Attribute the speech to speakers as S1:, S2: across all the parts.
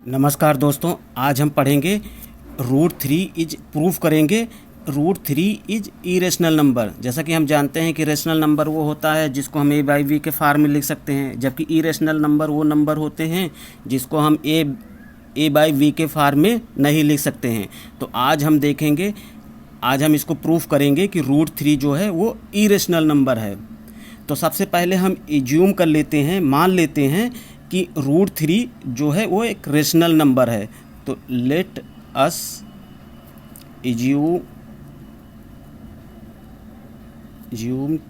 S1: नमस्कार दोस्तों, आज हम पढ़ेंगे √3 इज प्रूफ करेंगे √3 इज इरेशनल नंबर। जैसा कि हम जानते हैं कि रेशनल नंबर वो होता है जिसको हम a/v के फॉर्म में लिख सकते हैं, जबकि इरेशनल नंबर वो नंबर होते हैं जिसको हम a/v के फॉर्म में नहीं लिख सकते हैं। तो आज हम इसको प्रूफ करेंगे कि √3 जो है वो इरेशनल नंबर है। तो सबसे पहले हम एज्यूम कर लेते हैं, मान लेते हैं कि √3 जो है वो एक रेशनल नंबर है। तो let us assume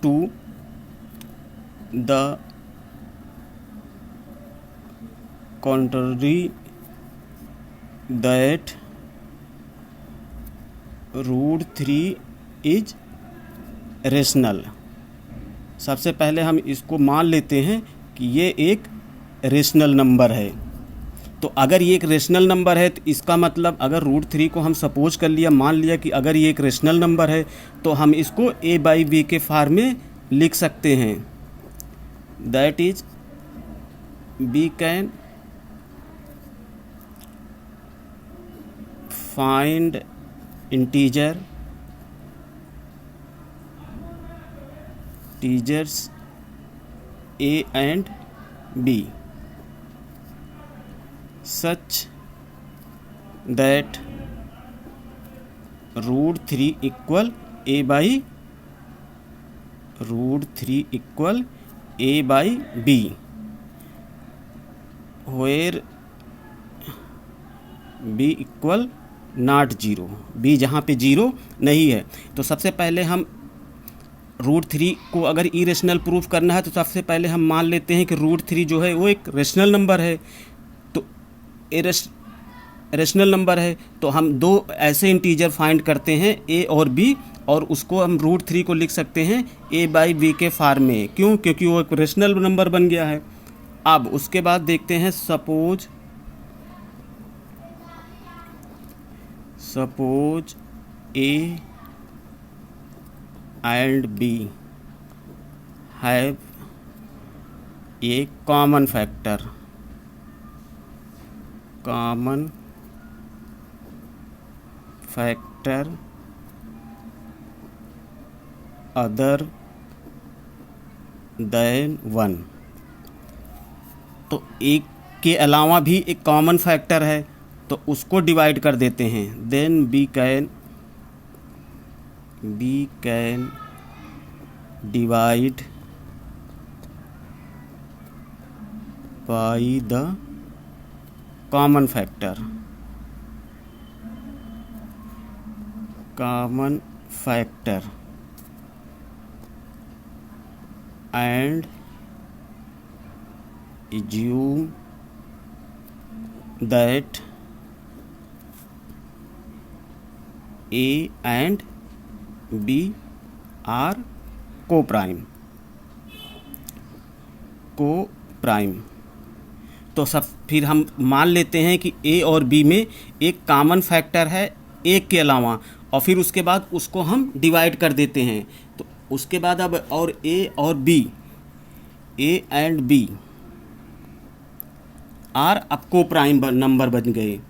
S1: to the contrary that √3 is rational. सबसे पहले हम इसको मान लेते हैं कि ये एक रेशनल नंबर है। तो अगर ये एक रेशनल नंबर है तो इसका मतलब अगर √3 को हम सपोज कर लिया, मान लिया कि अगर ये एक रेशनल नंबर है तो हम इसको a/v के फॉर्म में लिख सकते हैं। That is we can find integers a and b such that √3 equal a/b where b equal not 0, b जहाँ पे 0 नहीं है। तो सबसे पहले हम √3 को अगर इरेशनल प्रूफ करना है तो सबसे पहले हम मान लेते हैं कि √3 जो है वो एक रेशनल नंबर है। तो रेशनल नंबर है तो हम दो ऐसे इंटीजर फाइंड करते हैं a और b, और उसको हम √3 को लिख सकते हैं a/v के फॉर्म में। क्यों? क्योंकि वो एक रेशनल नंबर बन गया है। अब उसके बाद देखते हैं suppose a and b have a common factor other than 1। तो एक के अलावा भी एक कॉमन फैक्टर है तो उसको डिवाइड कर देते हैं। Then we can divide by the common factor and assume that a and b are co-prime। तो सब फिर हम मान लेते हैं कि a और b में एक कॉमन फैक्टर है एक के अलावा, और फिर उसके बाद उसको हम डिवाइड कर देते हैं। तो उसके बाद अब और a और b, a and b are अब को-प्राइम नंबर बन गए।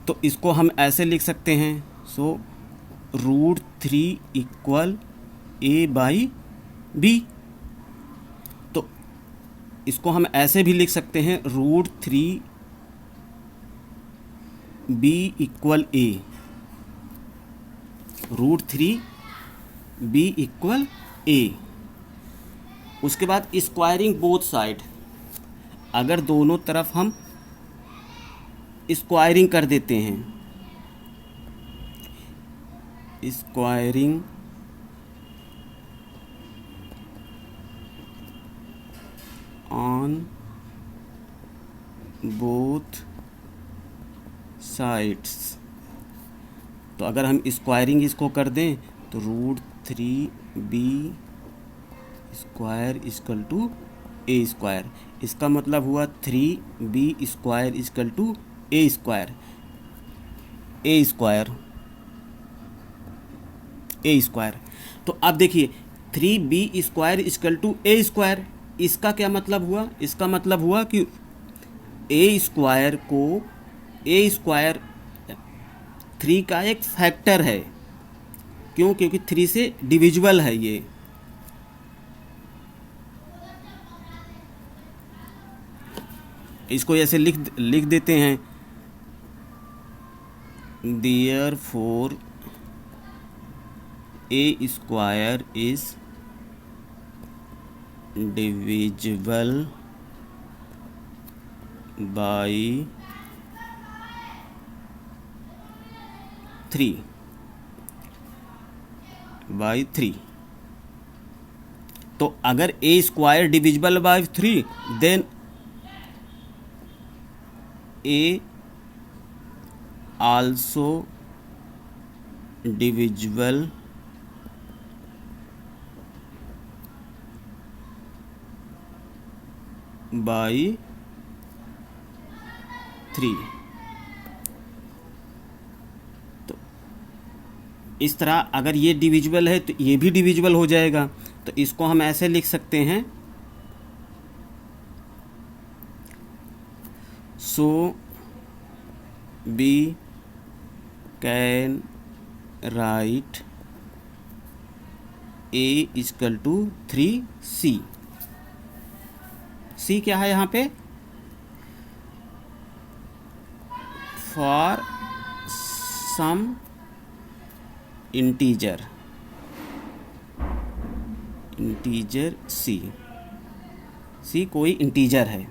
S1: तो इसको हम ऐसे लिख सकते हैं, सो √3 इक्वल a/b। तो इसको हम ऐसे भी लिख सकते हैं √3 b equal a, √3 b equal a। उसके बाद स्क्वायरिंग बोथ साइड, अगर दोनों तरफ हम स्क्वायरिंग कर देते हैं, स्क्वायरिंग ऑन बोथ साइड्स, तो अगर हम स्क्वायरिंग इसको कर दें तो √3b square equal to a square. इसका मतलब हुआ 3b square equal to a square. तो अब देखिए 3b square equal to a square, इसका क्या मतलब हुआ? इसका मतलब हुआ कि ए स्क्वायर को, ए स्क्वायर 3 का एक फैक्टर है। क्यों? क्योंकि 3 से डिविजिबल है ये। इसको ऐसे लिख देते हैं, therefore a square is divisible by 3 तो अगर a square divisible by 3 then a also divisible by 3। तो इस तरह अगर ये डिविजिबल है तो ये भी डिविजिबल हो जाएगा। तो इसको हम ऐसे लिख सकते हैं, so we can write A equal to 3c। C क्या है यहाँ पे? फॉर सम इंटीजर सी कोई इंटीजर है।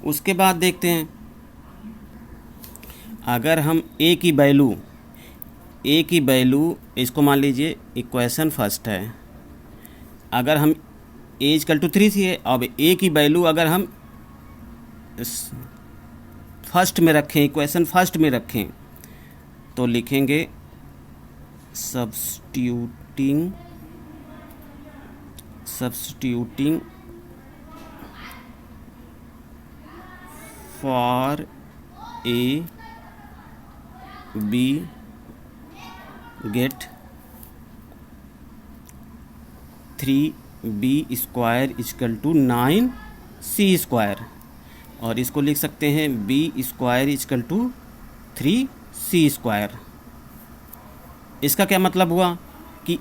S1: उसके बाद देखते हैं, अगर हम ए की वैल्यू इसको मान लीजिए इक्वेशन फर्स्ट है, अगर हम ए इक्वल टू 3 सी है, अब ए की वैल्यू अगर हम फर्स्ट में रखें, इक्वेशन फर्स्ट में रखें, तो लिखेंगे substituting for A B get 3b square equal to 9c square, और इसको लिख सकते हैं b square equal to 3c square. इसका क्या मतलब हुआ कि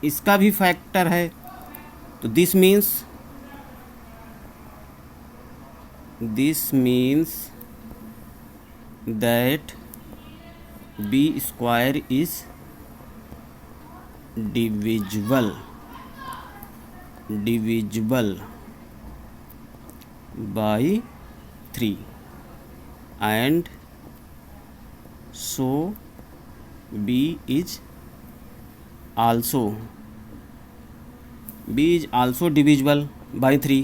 S1: इसका भी फैक्टर है, तो this means that b square is divisible by 3 and so b is also divisible by 3,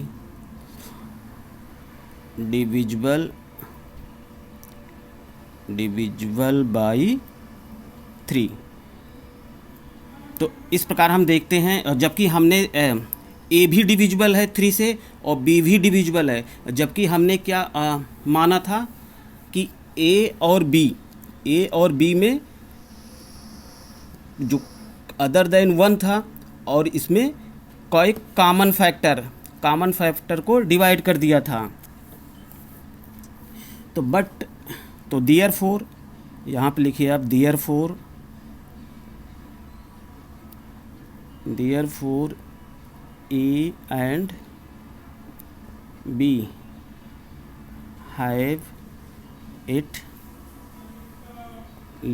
S1: divisible by 3। तो इस प्रकार हम देखते हैं, जबकि हमने ए भी डिविजिबल है 3 से और बी भी डिविजिबल है, जबकि हमने क्या माना था कि ए और बी में जो अदर देन 1 था और इसमें कोई कॉमन फैक्टर को डिवाइड कर दिया था। तो देयरफॉर यहाँ पे लिखिए आप, therefore A and B have at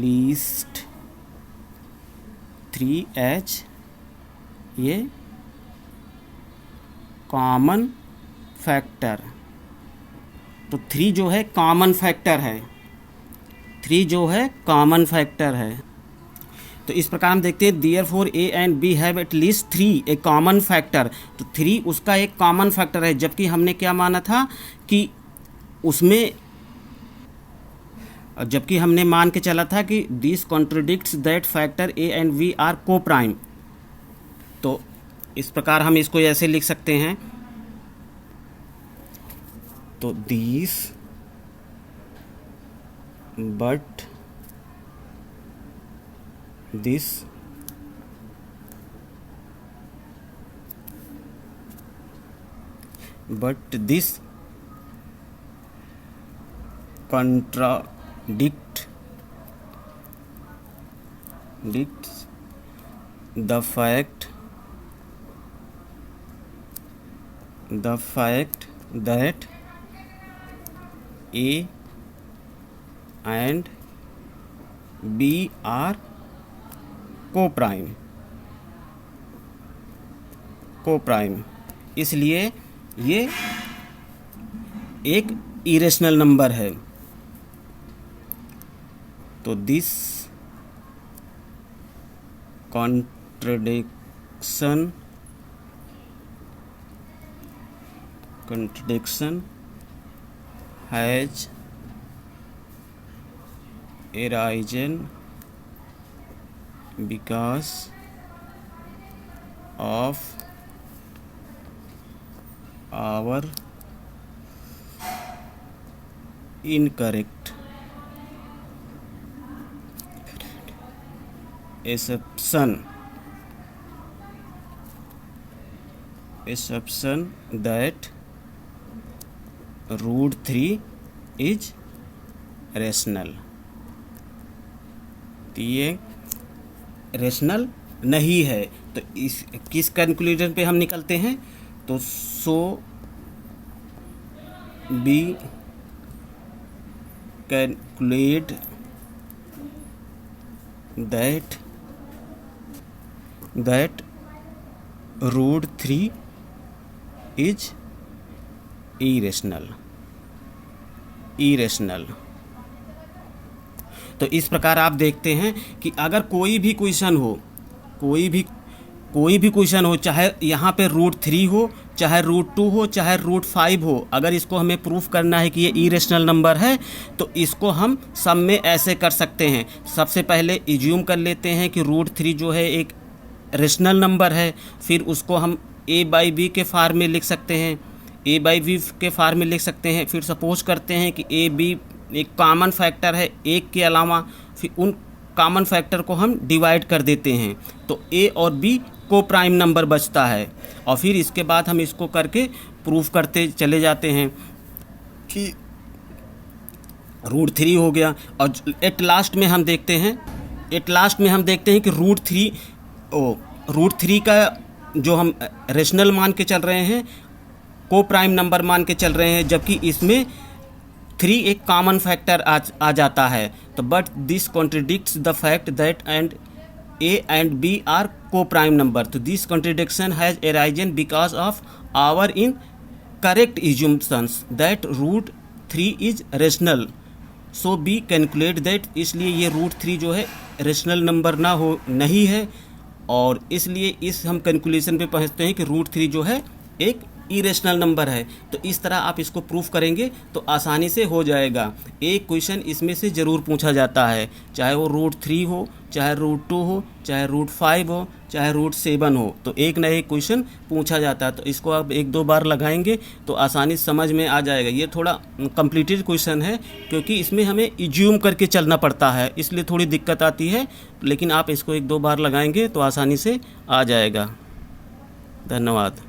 S1: least 3h ये कॉमन फैक्टर। तो 3 जो है कॉमन फैक्टर है, तो इस प्रकार हम देखते हैं therefore A and B have at least 3 a common factor. तो 3 उसका एक कॉमन फैक्टर है, जबकि हमने क्या माना था कि उसमें, जबकि हमने मान के चला था कि this contradicts that factor A and B are coprime. तो इस प्रकार हम इसको ऐसे लिख सकते हैं, तो this but this but this contradicts the fact that A and B are co-prime, इसलिए ये एक इरेशनल नंबर है। तो this contradiction has arisen because of our incorrect assumption that root 3 is rational। तो ये रेशनल नहीं है। तो इस किस कंक्लूजन पे हम निकलते हैं? तो सो B conclude that root 3 is irrational। तो इस प्रकार आप देखते हैं कि अगर कोई भी क्वेश्चन हो, चाहे यहाँ पे रूट 3 हो, चाहे रूट 2 हो, चाहे रूट 5 हो, अगर इसको हमें प्रूफ करना है कि ये इरेशनल नंबर है तो इसको हम सम में ऐसे कर सकते हैं। सबसे पहले इज्यूम कर लेते हैं कि रूट 3 जो है एक रेशनल नंबर है, फिर उसको हम a बाई बी के फार्म में लिख सकते हैं, फिर सपोज करते हैं कि a b एक कॉमन फैक्टर है एक के अलावा, फिर उन कॉमन फैक्टर को हम डिवाइड कर देते हैं तो a और b को प्राइम नंबर बचता है। और फिर इसके बाद हम इसको करके प्रूफ करते चले जाते हैं कि रूट 3 हो गया। और एट लास्ट में हम देखते हैं कि रूट 3 का जो हम रेशनल मान के चल रहे हैं, को प्राइम नंबर मान के चल रहे हैं, जबकि इसमें 3 एक कॉमन फैक्टर आ जाता है। तो but this contradicts the fact that A and B are co-prime number। तो this contradiction has arisen because of our incorrect assumptions that root 3 is rational। So B conclude that इसलिए ये root 3 जो है rational number नहीं है, और इसलिए इस हम कंक्लूजन पे पहुंचते हैं कि रूट 3 जो है एक इरेशनल नंबर है। तो इस तरह आप इसको प्रूफ करेंगे तो आसानी से हो जाएगा। एक क्वेश्चन इसमें से ज़रूर पूछा जाता है, चाहे वो रूट 3 हो, चाहे रूट 2 हो, चाहे रूट 5 हो, चाहे रूट 7 हो, तो एक ना एक क्वेश्चन पूछा जाता है। तो इसको आप 1-2 बार लगाएंगे तो आसानी समझ में आ जाएगा। ये थोड़ा कॉम्प्लिकेटेड क्वेश्चन है क्योंकि इसमें हमें इज्यूम करके चलना पड़ता है, इसलिए थोड़ी दिक्कत आती है, लेकिन आप इसको 1-2 बार लगाएंगे तो आसानी से आ जाएगा। धन्यवाद।